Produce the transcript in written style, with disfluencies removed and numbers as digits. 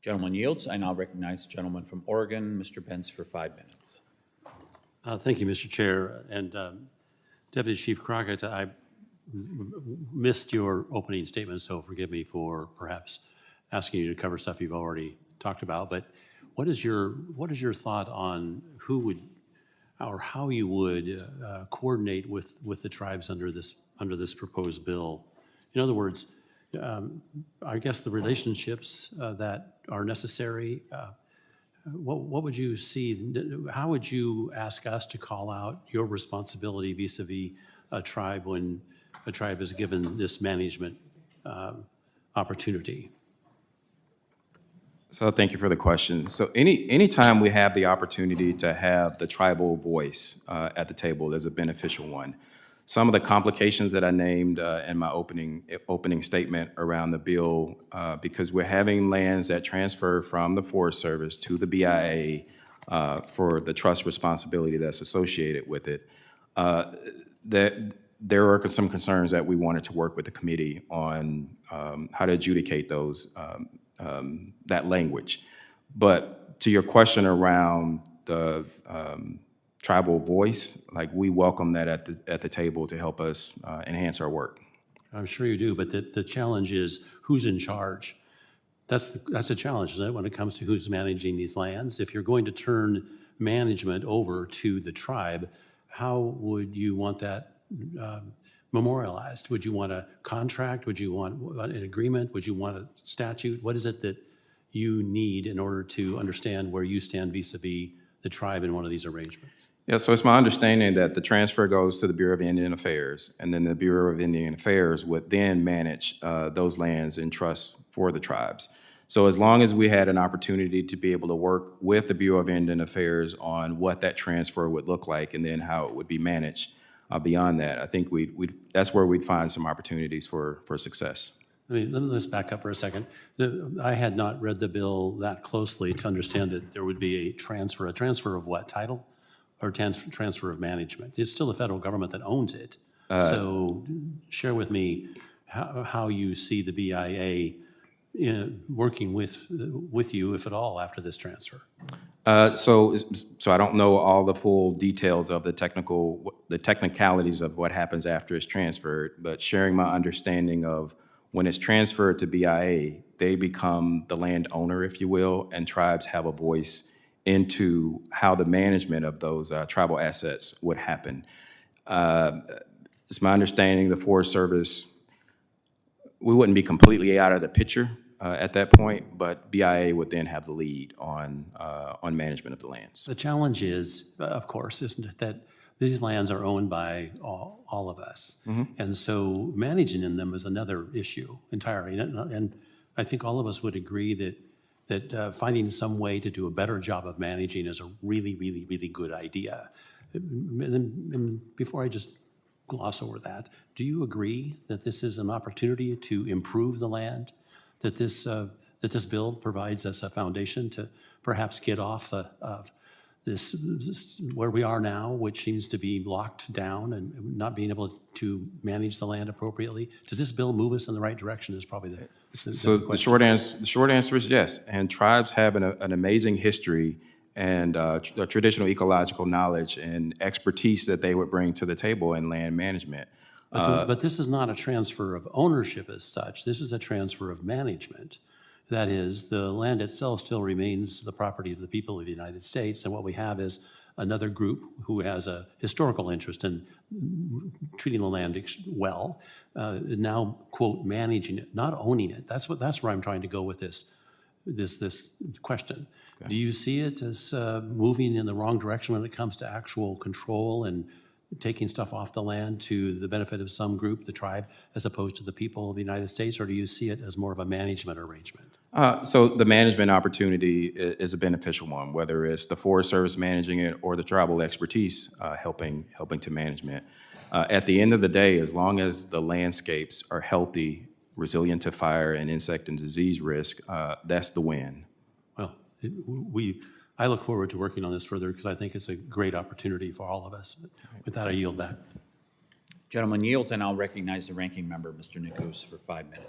Gentleman yields. I now recognize the gentleman from Oregon, Mr. Bentz, for 5 minutes. Thank you, Mr. Chair. And Deputy Chief Crockett, I missed your opening statement, so forgive me for perhaps asking you to cover stuff you've already talked about. But what is your thought on who would or how you would coordinate with the tribes under this proposed bill? In other words, I guess the relationships that are necessary. What would you see? How would you ask us to call out your responsibility vis-a-vis a tribe when a tribe is given this management opportunity? So thank you for the question. So anytime we have the opportunity to have the tribal voice at the table is a beneficial one. Some of the complications that I named in my opening statement around the bill, because we're having lands that transfer from the Forest Service to the BIA for the trust responsibility that's associated with it, that there are some concerns that we wanted to work with the committee on how to adjudicate those that language. But to your question around the tribal voice, like we welcome that at the table to help us enhance our work. I'm sure you do, but the challenge is who's in charge. That's a challenge, isn't it, when it comes to who's managing these lands? If you're going to turn management over to the tribe, how would you want that memorialized? Would you want a contract? Would you want an agreement? Would you want a statute? What is it that you need in order to understand where you stand vis-a-vis the tribe in one of these arrangements? Yeah, so it's my understanding that the transfer goes to the Bureau of Indian Affairs, and then the Bureau of Indian Affairs would then manage those lands in trust for the tribes. So as long as we had an opportunity to be able to work with the Bureau of Indian Affairs on what that transfer would look like and then how it would be managed beyond that, I think that's where we'd find some opportunities for success. Let's back up for a second. I had not read the bill that closely to understand that there would be a transfer. A transfer of what, title? Or transfer of management? It's still the federal government that owns it. So share with me how you see the BIA working with you, if at all, after this transfer. So I don't know all the full details of the technicalities of what happens after it's transferred, but sharing my understanding of when it's transferred to BIA, they become the landowner, if you will, and tribes have a voice into how the management of those tribal assets would happen. It's my understanding the Forest Service, we wouldn't be completely out of the picture at that point, but BIA would then have the lead on management of the lands. The challenge is, of course, isn't it, that these lands are owned by all of us. Mm-hmm. And so managing in them is another issue entirely. And I think all of us would agree that finding some way to do a better job of managing is a really, really, really good idea. And before I just gloss over that, do you agree that this is an opportunity to improve the land, that this bill provides us a foundation to perhaps get off of this where we are now, which seems to be locked down and not being able to manage the land appropriately? Does this bill move us in the right direction is probably the So the short answer is yes. And tribes have an amazing history and traditional ecological knowledge and expertise that they would bring to the table in land management. But this is not a transfer of ownership as such. This is a transfer of management. That is, the land itself still remains the property of the people of the United States, and what we have is another group who has a historical interest in treating the land well, now, quote, managing it, not owning it. That's where I'm trying to go with this question. Okay. Do you see it as moving in the wrong direction when it comes to actual control and taking stuff off the land to the benefit of some group, the tribe, as opposed to the people of the United States, or do you see it as more of a management arrangement? So the management opportunity is a beneficial one, whether it's the Forest Service managing it or the tribal expertise helping to management. At the end of the day, as long as the landscapes are healthy, resilient to fire and insect and disease risk, that's the win. Well, I look forward to working on this further because I think it's a great opportunity for all of us. With that, I yield back. Gentleman yields, and I'll recognize the ranking member, Mr. Nichols, for 5 minutes.